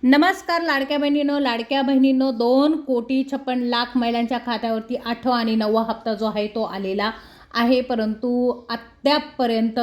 नमस्कार लाडक्या बहिणींनो 2,56,00,000 महिलांच्या खात्यावरती 8वा आणि 9वा हप्ता जो आहे तो आलेला आहे। परंतु अद्यापपर्यंत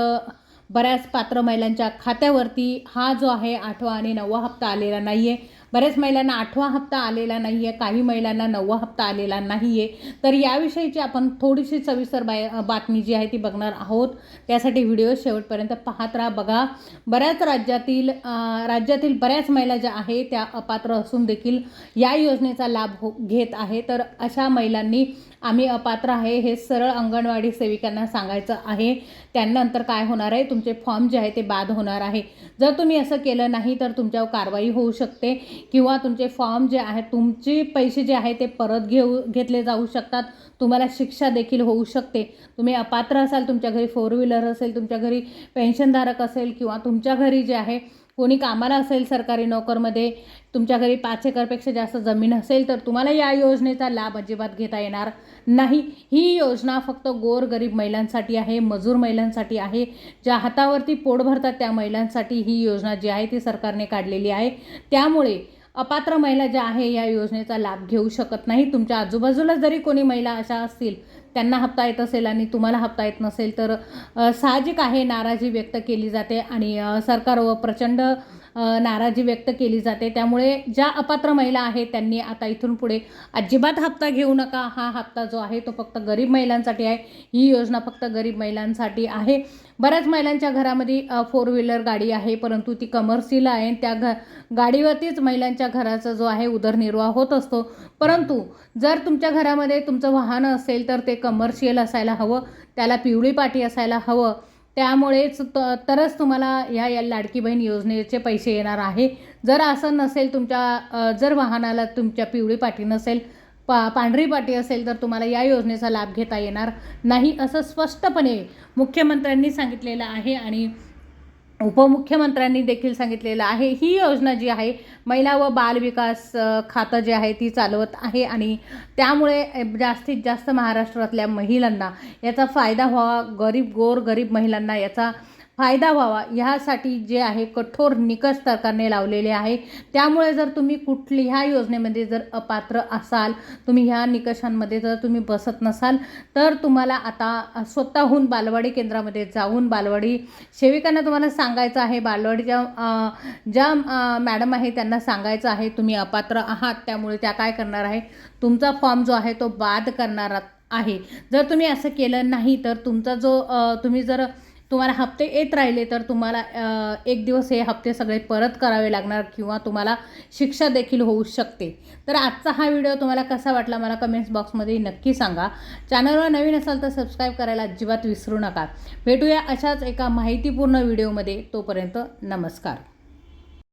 बऱ्याच पात्र महिलांच्या खात्यावरती हा जो आहे 8वा आणि 9वा हप्ता आलेला नाही आहे। बऱ्याच महिलांना 8वा हप्ता आलेला नाही आहे, काही महिलांना 9वा हप्ता आलेला नाही आहे। तर याविषयीची आपण थोडीशी सविस्तर बातमी जी आहे ती बघणार आहोत। त्यासाठी व्हिडिओ शेवटपर्यंत पाहत राहा। बघा, बऱ्याच राज्यातील बऱ्याच महिला ज्या आहे त्या अपात्र असून देखील या योजनेचा लाभ घेत आहे। तर अशा महिलांनी आम्ही अपात्र आहे हे सरळ अंगणवाडी सेविकांना सांगायचं आहे। त्यानंतर काय होणार आहे, तुमचे फॉर्म जे आहे ते बाद होणार आहे। जर तुम्ही असं केलं नाही तर तुमच्यावर कारवाई होऊ शकते किंवा तुमचे फॉर्म जे आहेत, तुमचे पैसे जे आहे ते परत घेतले जाऊ शकतात। तुम्हाला शिक्षा देखील होऊ शकते। तुम्ही अपात्र असाल, तुमच्या घरी 4 व्हीलर असेल, तुमच्या घरी पेन्शनधारक असेल किंवा तुमच्या घरी जे आहे कोणी कामाला असेल सरकारी नोकरमध्ये, तुमच्या घरी 5 एकरपेक्षा जास्त जमीन असेल तर तुम्हाला या योजनेचा लाभ अजिबात घेता येणार नाही। ही योजना फक्त गोरगरीब महिलांसाठी आहे, मजूर महिलांसाठी आहे, ज्या हातावरती पोट भरतात त्या महिलांसाठी ही योजना जी आहे ती सरकारने काढलेली आहे। त्यामुळे अपात्र महिला ज्या आहे या योजनेचा लाभ घेऊ शकत नाही। तुमच्या आजूबाजूला जरी कोणी महिला अशा असतील, त्यांना हप्ता येत असेल आणि तुम्हाला हप्ता येत नसेल तर साहजिक आहे नाराजी व्यक्त केली जाते आणि सरकारवर प्रचंड नाराजी व्यक्त केली जाते। त्यामुळे ज्या अपात्र महिला आहेत त्यांनी आता इथून पुढे अजिबात हप्ता घेऊ नका। हा हप्ता जो आहे तो फक्त गरीब महिलांसाठी आहे। ही योजना फक्त गरीब महिलांसाठी आहे। बऱ्याच महिलांच्या घरामध्ये 4 व्हीलर गाडी आहे, परंतु ती कमर्शियल आहे। त्या गाडीवरतीच महिलांच्या घराचा जो आहे उदरनिर्वाह होत असतो। परंतु जर तुमच्या घरामध्ये तुमचं वाहन असेल तर ते कमर्शियल असायला हवं, त्याला पिवळी पाटी असायला हवं। त्यामुळेच तरच तुम्हाला या लाडकी बहीण योजनेचे पैसे येणार आहे। जर असं नसेल, जर वाहनाला तुमच्या पिवळी पाटी नसेल, पांढरी पाटी असेल तर तुम्हाला या योजनेचा लाभ घेता येणार नाही, असं स्पष्टपणे मुख्यमंत्र्यांनी सांगितलेलं आहे आणि उपमुख्यमंत्र्यांनी देखील सांगितलेलं आहे। ही योजना जी आहे महिला व बाल विकास खातं जे आहे ती चालवत आहे आणि त्यामुळे जास्तीत जास्त महाराष्ट्रातल्या महिलांना याचा फायदा व्हावा, गोरगरीब महिलांना याचा फायदा व्हावा ह्यासाठी जे आहे कठोर निकष सरकारने लावलेले आहे। त्यामुळे जर तुम्ही ह्या योजनेमध्ये जर अपात्र असाल, तुम्ही ह्या निकषांमध्ये जर तुम्ही बसत नसाल तर तुम्हाला आता स्वतःहून बालवाडी केंद्रामध्ये जाऊन बालवाडी सेविकांना तुम्हाला सांगायचं आहे, बालवाडीच्या ज्या मॅडम आहे त्यांना सांगायचं आहे तुम्ही अपात्र आहात। त्यामुळे त्या काय करणार आहे, तुमचा फॉर्म जो आहे तो बाद करणार आहे। जर तुम्ही असं केलं नाही तर तुमचा तुम्हाला हप्ते येत राहिले तर तुम्हाला एक दिवस हे हप्ते सगळे परत करावे लागणार किंवा तुम्हाला शिक्षा देखील होऊ शकते। तर आजचा हा व्हिडिओ तुम्हाला कसा वाटला मला कमेंट्स बॉक्समध्ये नक्की सांगा। चॅनलवर नवीन असाल तर सबस्क्राईब करायला अजिबात विसरू नका। भेटूया अशाच एका माहितीपूर्ण व्हिडिओमध्ये। तोपर्यंत नमस्कार।